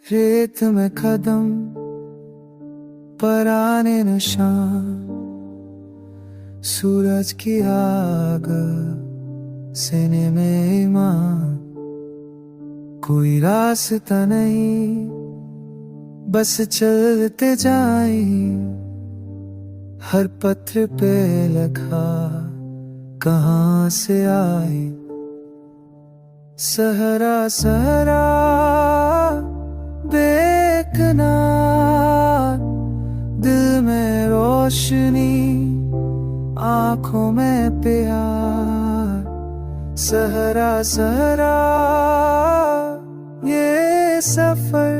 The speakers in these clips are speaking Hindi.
रेत में कदम पराने निशान, सूरज की आग सीने में ईमान। कोई रास्ता नहीं, बस चलते जाए, हर पत्थर पे लिखा कहाँ से आए। सहरा सहरा बेकनार, दिल में रोशनी, आंखों में प्यार। सहरा सहरा ये सफर,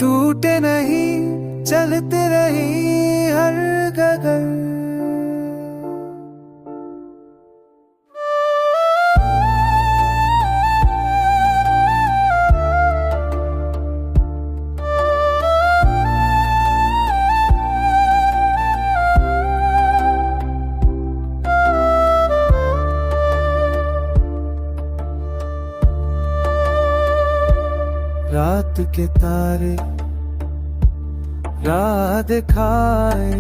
टूटे नहीं, चलते रही हर गगर। रात के तारे राह दिखाए,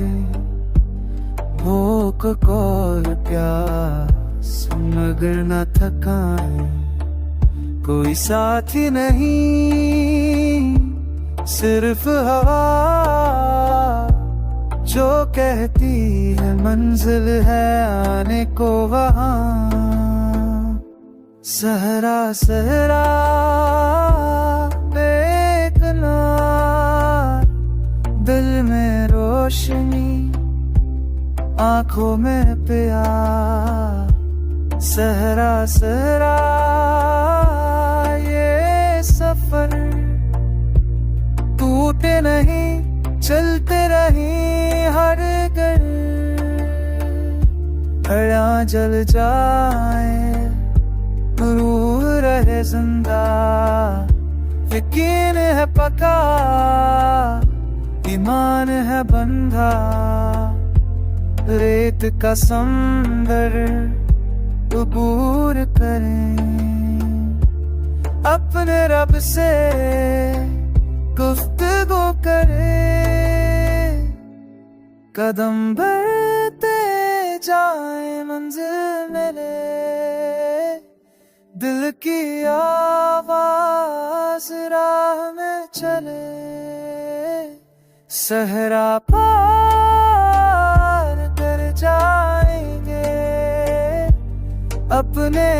भूख और प्यास मगर न थकाए। कोई साथी नहीं, सिर्फ हवा जो कहती है मंजिल है आने को वहाँ। सहरा सहरा दिल में रोशनी, आंखों में प्यार। सहरा सहरा ये सफर, टूटे नहीं, चलते रही हर घर। घड़ा जल जाए, रूह रहे जिंदा, यकीन है पक्का, ईमान है बंधा। रेत का समंदर अबूर करें, अपने रब से गुफ्तगू करें। कदम बढ़ते जाए मंजिल मिले, दिल की आवाज राह में चले। सहरा पार कर जाएंगे, अपने